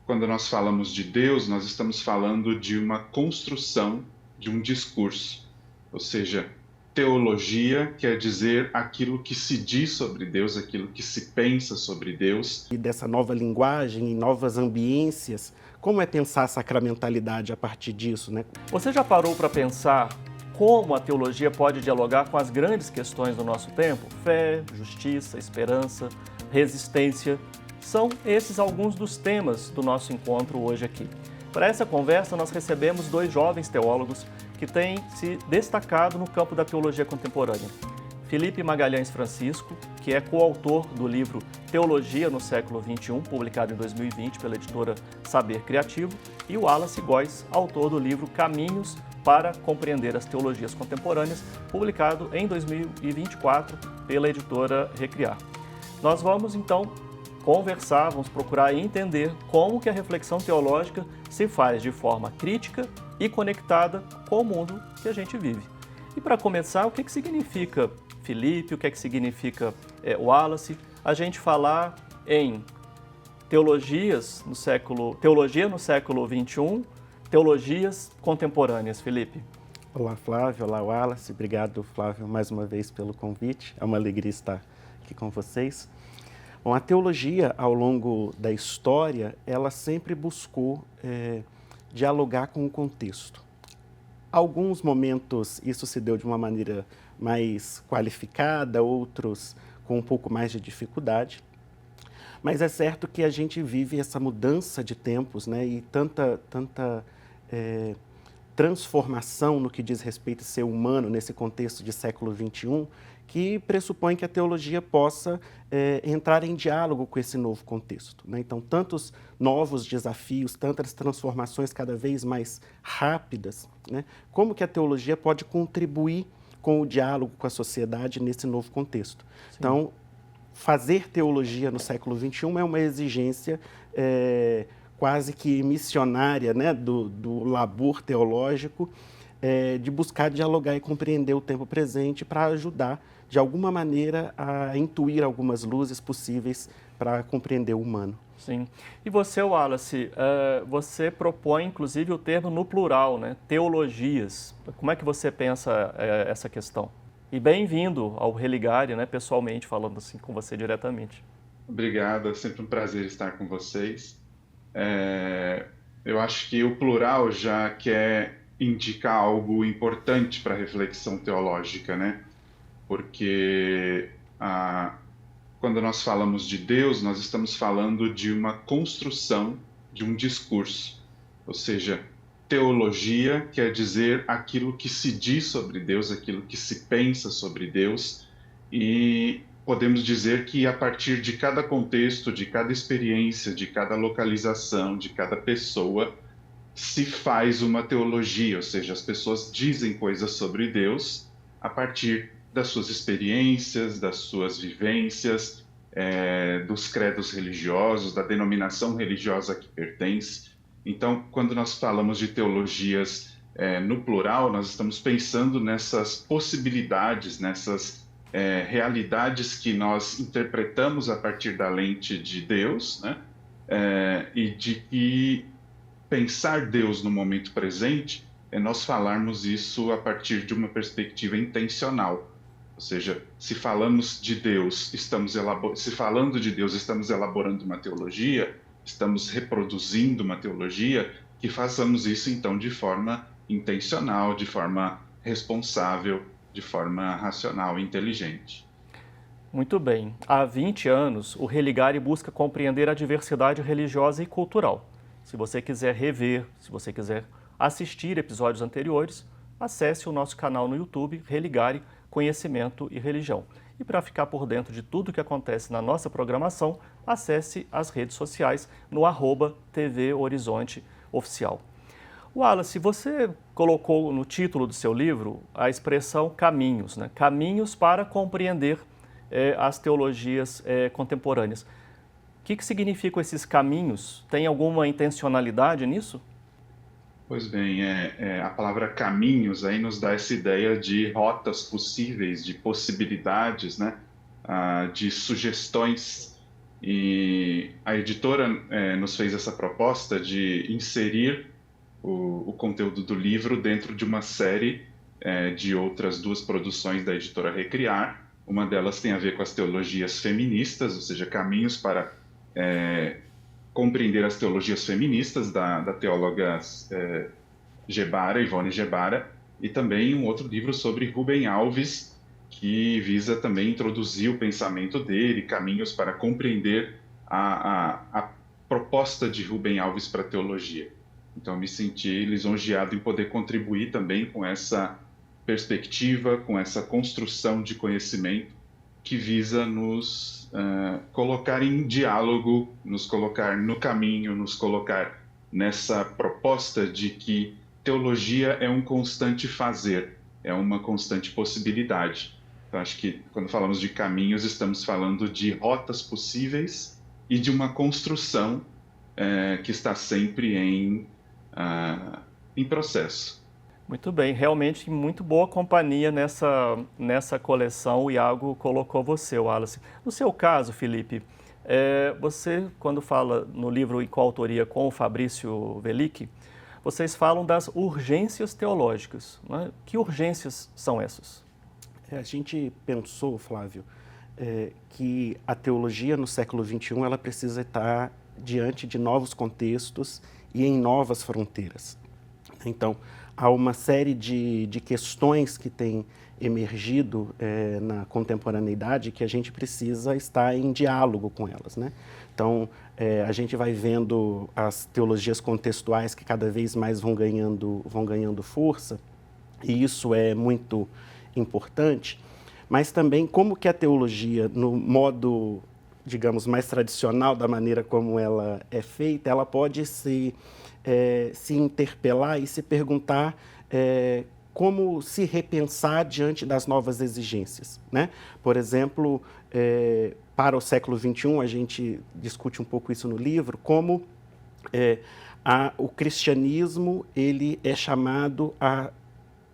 quando nós falamos de Deus, nós estamos falando de uma construção de um discurso. Ou seja, teologia quer dizer aquilo que se diz sobre Deus, aquilo que se pensa sobre Deus. E dessa nova linguagem e novas ambiências, como é pensar a sacramentalidade a partir disso, né? Você já parou para pensar como a teologia pode dialogar com as grandes questões do nosso tempo? Fé, justiça, esperança, resistência. São esses alguns dos temas do nosso encontro hoje aqui. Para essa conversa, nós recebemos dois jovens teólogos que têm se destacado no campo da teologia contemporânea. Felipe Magalhães Francisco, que é coautor do livro Teologia no Século XXI, publicado em 2020 pela editora Saber Criativo, e o Wallace Góes, autor do livro Caminhos para Compreender as Teologias Contemporâneas, publicado em 2024 pela editora Recriar. Nós vamos, então, conversar, vamos procurar entender como que a reflexão teológica se faz de forma crítica e conectada com o mundo que a gente vive. E para começar, o que significa, Felipe, o que significa Wallace, a gente falar em teologia no século XXI, teologias contemporâneas, Felipe? Olá, Flávio. Olá, Wallace. Obrigado, Flávio, mais uma vez pelo convite. É uma alegria estar aqui com vocês. Bom, a teologia, ao longo da história, ela sempre buscou dialogar com o contexto. Alguns momentos isso se deu de uma maneira mais qualificada, outros com um pouco mais de dificuldade. Mas é certo que a gente vive essa mudança de tempos, né, e tanta transformação no que diz respeito a ser humano nesse contexto de século XXI, que pressupõe que a teologia possa entrar em diálogo com esse novo contexto, né? Então, tantos novos desafios, tantas transformações cada vez mais rápidas, né? Como que a teologia pode contribuir com o diálogo com a sociedade nesse novo contexto? Sim. Então, fazer teologia no século XXI é uma exigência quase que missionária, né, do labor teológico, de buscar dialogar e compreender o tempo presente para ajudar, de alguma maneira, a intuir algumas luzes possíveis para compreender o humano. Sim. E você, Wallace, você propõe, inclusive, o termo no plural, né? Teologias. Como é que você pensa essa questão? E bem-vindo ao Religare, né? Pessoalmente, falando assim com você diretamente. Obrigado, é sempre um prazer estar com vocês. Eu acho que o plural já quer indicar algo importante para a reflexão teológica, né? Porque quando nós falamos de Deus, nós estamos falando de uma construção de um discurso. Ou seja, teologia quer dizer aquilo que se diz sobre Deus, aquilo que se pensa sobre Deus, e podemos dizer que a partir de cada contexto, de cada experiência, de cada localização, de cada pessoa, se faz uma teologia, ou seja, as pessoas dizem coisas sobre Deus a partir das suas experiências, das suas vivências, dos credos religiosos, da denominação religiosa que pertence. Então, quando nós falamos de teologias no plural, nós estamos pensando nessas possibilidades, nessas realidades que nós interpretamos a partir da lente de Deus, né? E de que pensar Deus no momento presente é nós falarmos isso a partir de uma perspectiva intencional. Ou seja, se falamos de Deus, se falando de Deus, estamos elaborando uma teologia, estamos reproduzindo uma teologia, que façamos isso então de forma intencional, de forma responsável, de forma racional e inteligente. Muito bem. Há 20 anos, o Religare busca compreender a diversidade religiosa e cultural. Se você quiser rever, se você quiser assistir episódios anteriores, acesse o nosso canal no YouTube, Religare, Conhecimento e Religião. E para ficar por dentro de tudo que acontece na nossa programação, acesse as redes sociais no @TV Horizonte Oficial. Wallace, você colocou no título do seu livro a expressão caminhos, né? Caminhos para compreender as teologias contemporâneas. O que significam esses caminhos? Tem alguma intencionalidade nisso? Pois bem, a palavra caminhos aí nos dá essa ideia de rotas possíveis, de possibilidades, né? De sugestões. E a editora nos fez essa proposta de inserir o conteúdo do livro dentro de uma série de outras duas produções da editora Recriar. Uma delas tem a ver com as teologias feministas, ou seja, caminhos para compreender as teologias feministas da teóloga Ivone Gebara, e também um outro livro sobre Rubem Alves, que visa também introduzir o pensamento dele, caminhos para compreender a proposta de Rubem Alves para a teologia. Então, eu me senti lisonjeado em poder contribuir também com essa perspectiva, com essa construção de conhecimento que visa nos colocar em diálogo, nos colocar no caminho, nos colocar nessa proposta de que teologia é um constante fazer, é uma constante possibilidade. Então, acho que quando falamos de caminhos, estamos falando de rotas possíveis e de uma construção que está sempre em processo. Muito bem, realmente muito boa companhia nessa coleção. O Iago colocou você, Wallace. No seu caso, Felipe, você, quando fala no livro em coautoria com o Fabrício Velic, vocês falam das urgências teológicas, né? Que urgências são essas? A gente pensou, Flávio, que a teologia no século XXI ela precisa estar diante de novos contextos e em novas fronteiras. Então, há uma série de questões que têm emergido na contemporaneidade que a gente precisa estar em diálogo com elas, né? Então, a gente vai vendo as teologias contextuais que cada vez mais vão ganhando força, e isso é muito importante, mas também como que a teologia, no modo, digamos, mais tradicional da maneira como ela é feita, ela pode se interpelar e se perguntar como se repensar diante das novas exigências, né? Por exemplo, para o século XXI, a gente discute um pouco isso no livro, como o cristianismo ele é chamado a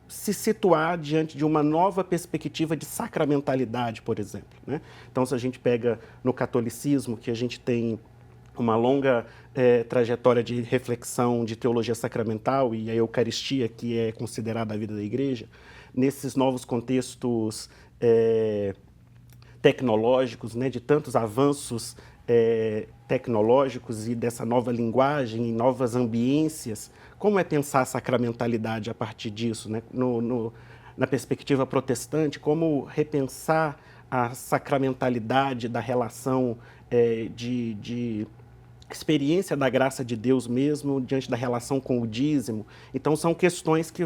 se situar diante de uma nova perspectiva de sacramentalidade, por exemplo, né? Então, se a gente pega no catolicismo, que a gente tem uma longa trajetória de reflexão de teologia sacramental e a Eucaristia, que é considerada a vida da Igreja, nesses novos contextos tecnológicos, né, de tantos avanços tecnológicos e dessa nova linguagem e novas ambiências, como é pensar a sacramentalidade a partir disso, né? Na perspectiva protestante, como repensar a sacramentalidade da relação de experiência da graça de Deus mesmo diante da relação com o dízimo. Então, são questões que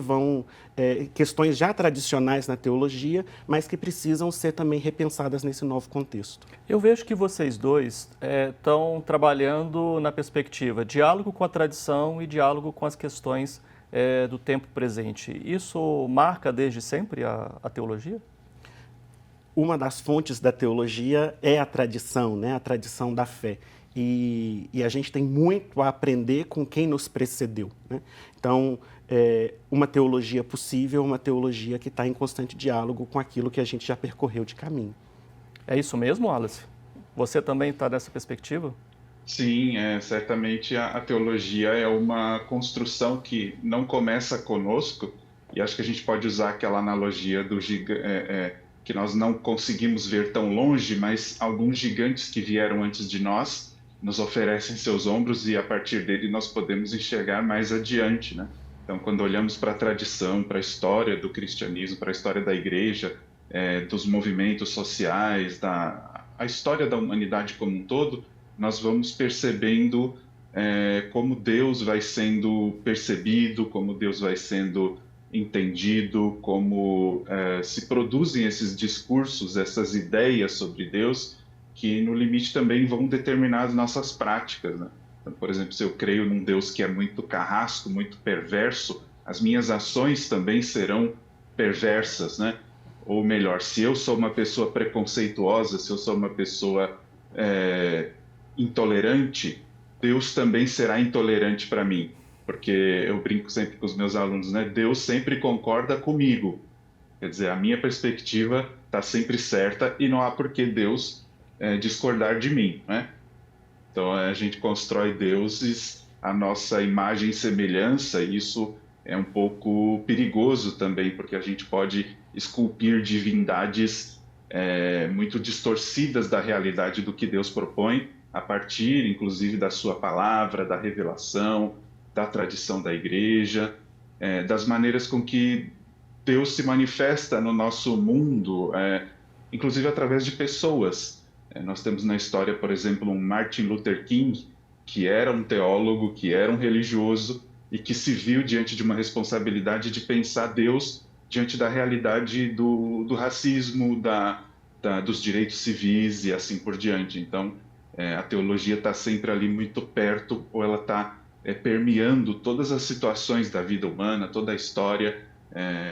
questões já tradicionais na teologia, mas que precisam ser também repensadas nesse novo contexto. Eu vejo que vocês dois estão trabalhando na perspectiva diálogo com a tradição e diálogo com as questões do tempo presente. Isso marca desde sempre a teologia? Uma das fontes da teologia é a tradição, né? A tradição da fé. E a gente tem muito a aprender com quem nos precedeu, né? Então, uma teologia possível é uma teologia que está em constante diálogo com aquilo que a gente já percorreu de caminho. É isso mesmo, Wallace? Você também está nessa perspectiva? Sim, certamente a teologia é uma construção que não começa conosco, e acho que a gente pode usar aquela analogia do que nós não conseguimos ver tão longe, mas alguns gigantes que vieram antes de nós nos oferecem seus ombros e a partir dele nós podemos enxergar mais adiante, né? Então, quando olhamos para a tradição, para a história do cristianismo, para a história da igreja, dos movimentos sociais, a história da humanidade como um todo, nós vamos percebendo como Deus vai sendo percebido, como Deus vai sendo entendido, como se produzem esses discursos, essas ideias sobre Deus, que no limite também vão determinar as nossas práticas, né? Então, por exemplo, se eu creio num Deus que é muito carrasco, muito perverso, as minhas ações também serão perversas, né? Ou melhor, se eu sou uma pessoa preconceituosa, se eu sou uma pessoa intolerante, Deus também será intolerante para mim. Porque eu brinco sempre com os meus alunos, né? Deus sempre concorda comigo. Quer dizer, a minha perspectiva está sempre certa e não há por que Deus discordar de mim, né? Então a gente constrói deuses à nossa imagem e semelhança, e isso é um pouco perigoso também, porque a gente pode esculpir divindades muito distorcidas da realidade do que Deus propõe, a partir, inclusive, da sua palavra, da revelação, da tradição da igreja, das maneiras com que Deus se manifesta no nosso mundo, inclusive através de pessoas. Nós temos na história, por exemplo, um Martin Luther King, que era um teólogo, que era um religioso e que se viu diante de uma responsabilidade de pensar Deus diante da realidade do racismo, dos direitos civis e assim por diante. Então, a teologia está sempre ali muito perto, ou ela está permeando todas as situações da vida humana, toda a história,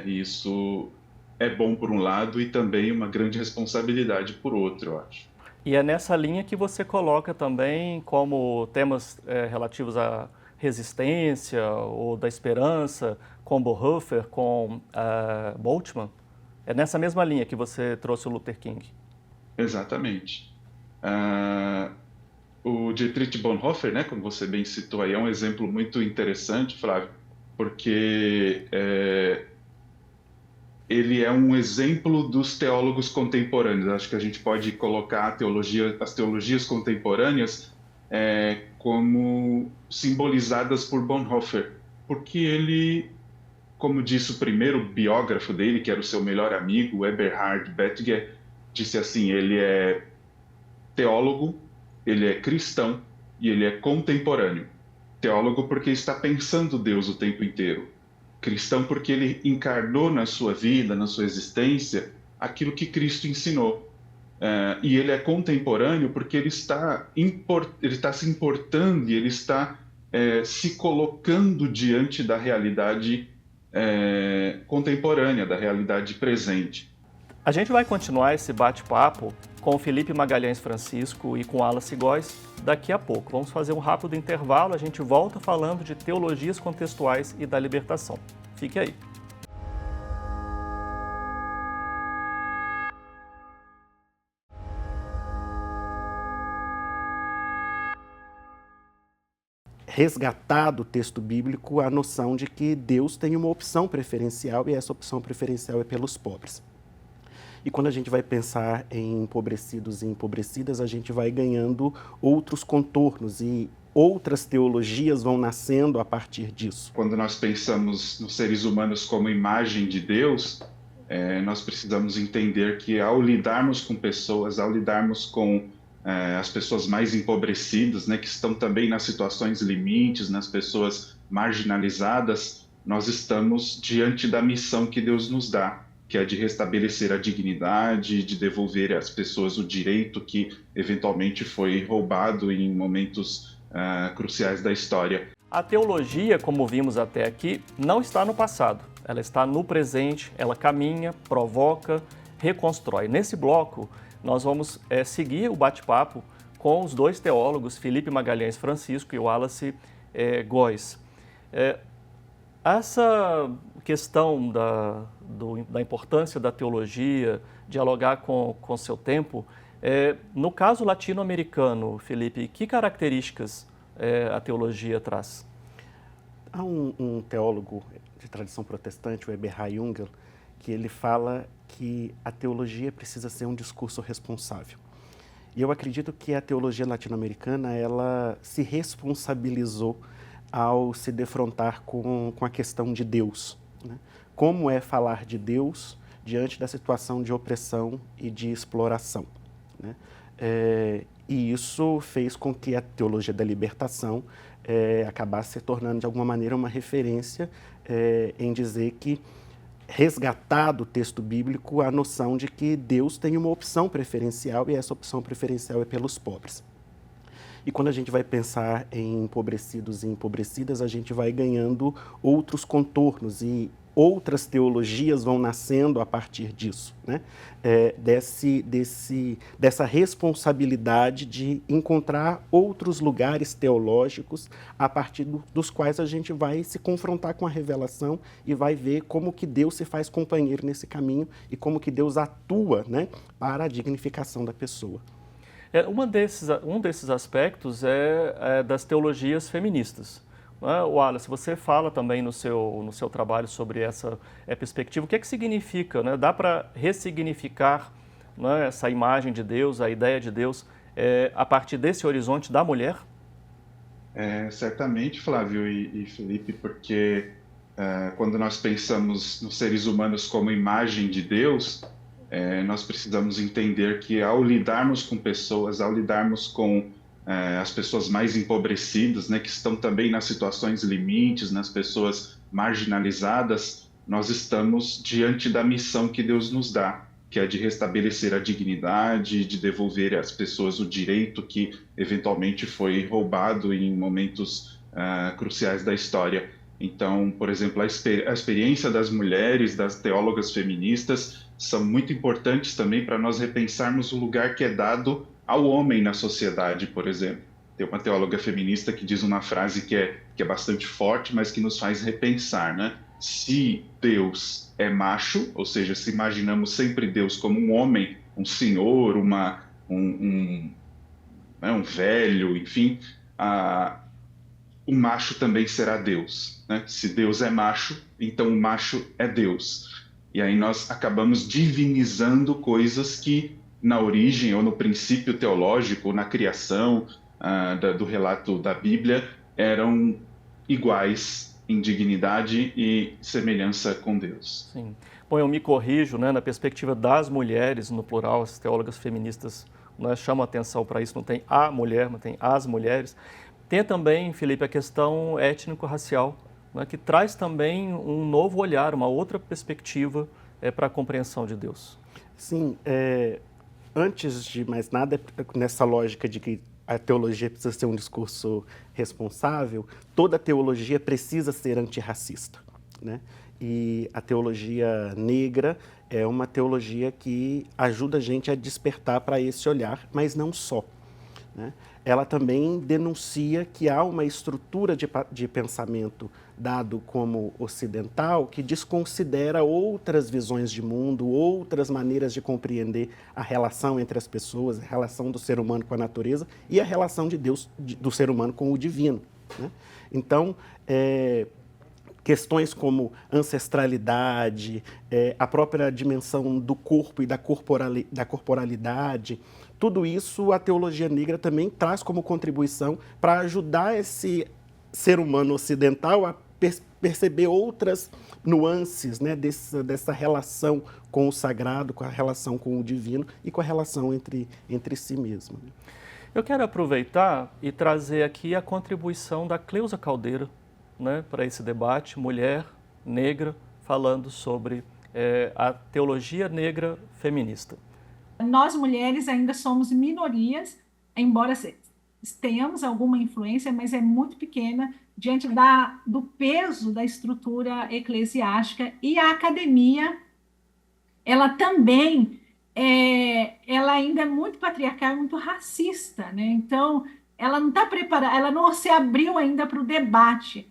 e isso é bom por um lado e também uma grande responsabilidade por outro, eu acho. E é nessa linha que você coloca também como temas relativos à resistência ou da esperança, com Bonhoeffer, com Bultmann. É nessa mesma linha que você trouxe o Luther King. Exatamente. O Dietrich Bonhoeffer, né, como você bem citou aí, é um exemplo muito interessante, Flávio, porque ele é um exemplo dos teólogos contemporâneos. Acho que a gente pode colocar as teologias contemporâneas como simbolizadas por Bonhoeffer, porque ele, como disse o primeiro biógrafo dele, que era o seu melhor amigo, Eberhard Bettiger, disse assim: ele é teólogo, ele é cristão e ele é contemporâneo. Teólogo porque está pensando Deus o tempo inteiro. Cristão porque ele encarnou na sua vida, na sua existência, aquilo que Cristo ensinou. E ele é contemporâneo porque ele está se importando e ele está se colocando diante da realidade contemporânea, da realidade presente. A gente vai continuar esse bate-papo com o Felipe Magalhães Francisco e com Wallace Góes daqui a pouco. Vamos fazer um rápido intervalo, a gente volta falando de teologias contextuais e da libertação. Fique aí. Resgatar do texto bíblico a noção de que Deus tem uma opção preferencial e essa opção preferencial é pelos pobres. E quando a gente vai pensar em empobrecidos e empobrecidas, a gente vai ganhando outros contornos e outras teologias vão nascendo a partir disso. Quando nós pensamos nos seres humanos como imagem de Deus, nós precisamos entender que ao lidarmos com pessoas, ao lidarmos com as pessoas mais empobrecidas, né, que estão também nas situações limites, nas pessoas marginalizadas, nós estamos diante da missão que Deus nos dá, que é de restabelecer a dignidade, de devolver às pessoas o direito que eventualmente foi roubado em momentos cruciais da história. A teologia, como vimos até aqui, não está no passado. Ela está no presente, ela caminha, provoca, reconstrói. Nesse bloco, nós vamos seguir o bate-papo com os dois teólogos, Felipe Magalhães Francisco e Wallace Góes. Essa questão da importância da teologia, dialogar com o seu tempo, no caso latino-americano, Felipe, que características a teologia traz? Há um teólogo de tradição protestante, o Eberhard Jungel, que ele fala que a teologia precisa ser um discurso responsável. E eu acredito que a teologia latino-americana, ela se responsabilizou ao se defrontar com a questão de Deus, né? Como é falar de Deus diante da situação de opressão e de exploração, né? E isso fez com que a teologia da libertação acabasse se tornando, de alguma maneira, uma referência em dizer que resgatar do texto bíblico a noção de que Deus tem uma opção preferencial e essa opção preferencial é pelos pobres. E quando a gente vai pensar em empobrecidos e empobrecidas, a gente vai ganhando outros contornos e outras teologias vão nascendo a partir disso, né? Dessa responsabilidade de encontrar outros lugares teológicos a partir dos quais a gente vai se confrontar com a revelação e vai ver como que Deus se faz companheiro nesse caminho e como que Deus atua, né, para a dignificação da pessoa. Um desses aspectos é das teologias feministas. Wallace, você fala também no seu trabalho sobre essa perspectiva. O que é que significa? Né? Dá para ressignificar, né, essa imagem de Deus, a ideia de Deus, a partir desse horizonte da mulher? Certamente, Flávio e Felipe, porque quando nós pensamos nos seres humanos como imagem de Deus, nós precisamos entender que ao lidarmos com pessoas, ao lidarmos com as pessoas mais empobrecidas, né, que estão também nas situações limites, nas pessoas marginalizadas, nós estamos diante da missão que Deus nos dá, que é de restabelecer a dignidade, de devolver às pessoas o direito que eventualmente foi roubado em momentos cruciais da história. Então, por exemplo, a experiência das mulheres, das teólogas feministas, são muito importantes também para nós repensarmos o lugar que é dado ao homem na sociedade, por exemplo. Tem uma teóloga feminista que diz uma frase que é bastante forte, mas que nos faz repensar, né? Se Deus é macho, ou seja, se imaginamos sempre Deus como um homem, um senhor, um velho, enfim, o macho também será Deus, né? Se Deus é macho, então o macho é Deus. E aí nós acabamos divinizando coisas que, na origem ou no princípio teológico, ou na criação do relato da Bíblia, eram iguais em dignidade e semelhança com Deus. Sim. Bom, eu me corrijo, né, na perspectiva das mulheres, no plural, as teólogas feministas, né, chamam atenção para isso, não tem a mulher, mas tem as mulheres. Tem também, Felipe, a questão étnico-racial, né, que traz também um novo olhar, uma outra perspectiva para a compreensão de Deus. Sim, antes de mais nada, nessa lógica de que a teologia precisa ser um discurso responsável, toda teologia precisa ser antirracista, né? E a teologia negra é uma teologia que ajuda a gente a despertar para esse olhar, mas não só, né? Ela também denuncia que há uma estrutura de pensamento dado como ocidental que desconsidera outras visões de mundo, outras maneiras de compreender a relação entre as pessoas, a relação do ser humano com a natureza e a relação de Deus, do ser humano com o divino, né? Então, questões como ancestralidade, a própria dimensão do corpo e da corporalidade, tudo isso a teologia negra também traz como contribuição para ajudar esse ser humano ocidental a perceber outras nuances, né, dessa relação com o sagrado, com a relação com o divino e com a relação entre si mesmo. Eu quero aproveitar e trazer aqui a contribuição da Cleusa Caldeira, né, para esse debate, mulher negra, falando sobre a teologia negra feminista. Nós, mulheres, ainda somos minorias, embora tenhamos alguma influência, mas é muito pequena diante do peso da estrutura eclesiástica. E a academia, ela também, ela ainda é muito patriarcal, muito racista, né? Então, ela não está preparada, ela não se abriu ainda para o debate.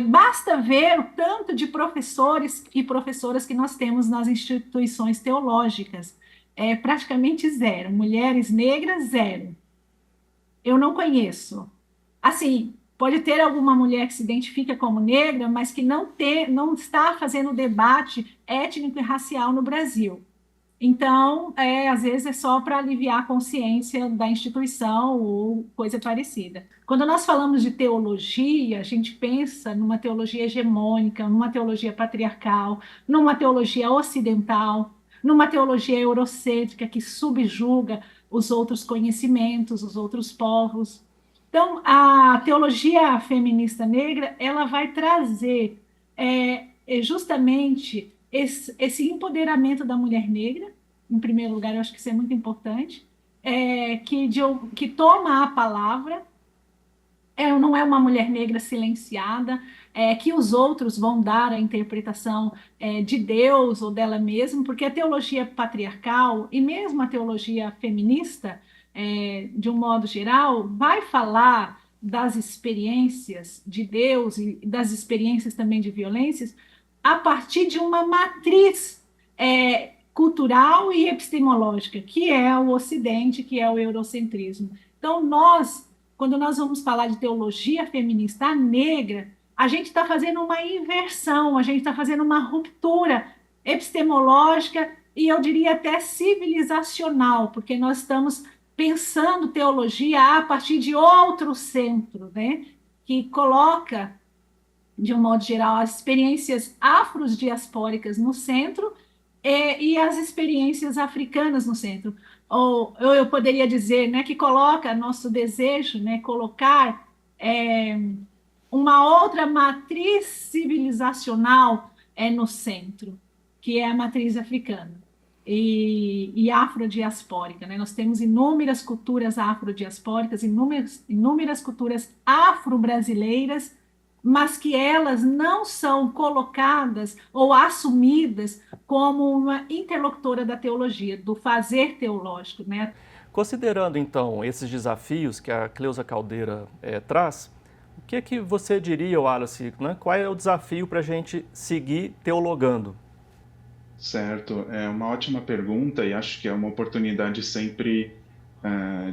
Basta ver o tanto de professores e professoras que nós temos nas instituições teológicas. Praticamente zero. Mulheres negras, zero. Eu não conheço. Assim, pode ter alguma mulher que se identifica como negra, mas que não está fazendo debate étnico e racial no Brasil. Então, às vezes é só para aliviar a consciência da instituição ou coisa parecida. Quando nós falamos de teologia, a gente pensa numa teologia hegemônica, numa teologia patriarcal, numa teologia ocidental, numa teologia eurocêntrica que subjuga os outros conhecimentos, os outros povos. Então, a teologia feminista negra, ela vai trazer justamente esse empoderamento da mulher negra, em primeiro lugar, eu acho que isso é muito importante, que toma a palavra, não é uma mulher negra silenciada, que os outros vão dar a interpretação de Deus ou dela mesma, porque a teologia patriarcal e mesmo a teologia feminista, de um modo geral, vai falar das experiências de Deus e das experiências também de violências a partir de uma matriz cultural e epistemológica, que é o Ocidente, que é o eurocentrismo. Então, quando nós vamos falar de teologia feminista negra, a gente está fazendo uma inversão, a gente está fazendo uma ruptura epistemológica e eu diria até civilizacional, porque nós estamos pensando teologia a partir de outro centro, né? Que coloca, de um modo geral, as experiências afrodiaspóricas no centro e as experiências africanas no centro. Ou eu poderia dizer, né, que coloca nosso desejo, né, colocar uma outra matriz civilizacional no centro, que é a matriz africana e afrodiaspórica, né? Nós temos inúmeras culturas afrodiaspóricas, inúmeras culturas afro-brasileiras, mas que elas não são colocadas ou assumidas como uma interlocutora da teologia, do fazer teológico, né? Considerando, então, esses desafios que a Cleusa Caldeira traz, o que é que você diria, Wallace, né? Qual é o desafio para a gente seguir teologando? Certo, é uma ótima pergunta e acho que é uma oportunidade sempre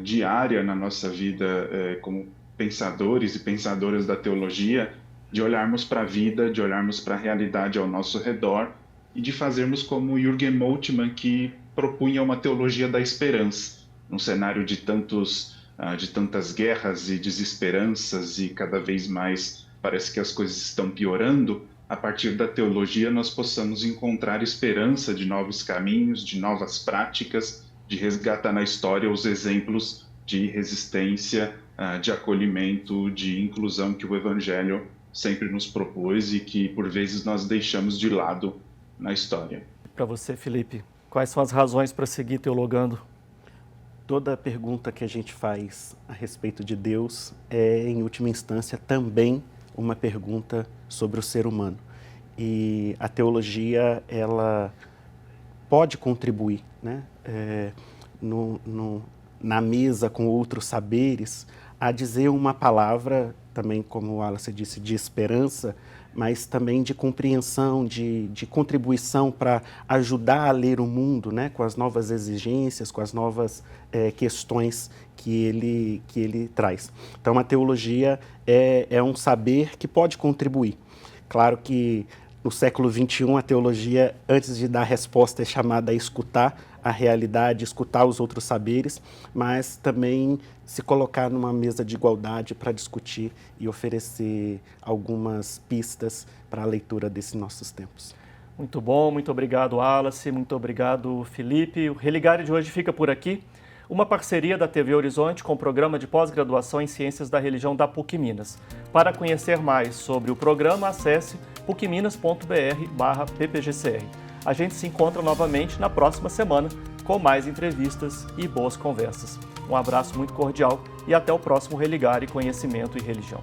diária na nossa vida como pensadores e pensadoras da teologia, de olharmos para a vida, de olharmos para a realidade ao nosso redor e de fazermos como Jürgen Moltmann, que propunha uma teologia da esperança, num cenário de tantas guerras e desesperanças e cada vez mais parece que as coisas estão piorando. A partir da teologia nós possamos encontrar esperança de novos caminhos, de novas práticas, de resgatar na história os exemplos de resistência, de acolhimento, de inclusão que o Evangelho sempre nos propôs e que, por vezes, nós deixamos de lado na história. Para você, Felipe, quais são as razões para seguir teologando? Toda pergunta que a gente faz a respeito de Deus é, em última instância, também uma pergunta sobre o ser humano. E a teologia, ela pode contribuir, né? Na mesa com outros saberes, a dizer uma palavra, também como o Wallace disse, de esperança, mas também de compreensão, de contribuição para ajudar a ler o mundo, né, com as novas exigências, com as novas questões que ele traz. Então, a teologia é um saber que pode contribuir. Claro que no século XXI, a teologia, antes de dar resposta, é chamada a escutar a realidade, escutar os outros saberes, mas também se colocar numa mesa de igualdade para discutir e oferecer algumas pistas para a leitura desses nossos tempos. Muito bom, muito obrigado, Wallace, muito obrigado, Felipe. O Religare de hoje fica por aqui. Uma parceria da TV Horizonte com o programa de pós-graduação em Ciências da Religião da PUC Minas. Para conhecer mais sobre o programa, acesse pucminas.br/ppgcr. A gente se encontra novamente na próxima semana com mais entrevistas e boas conversas. Um abraço muito cordial e até o próximo Religare Conhecimento e Religião.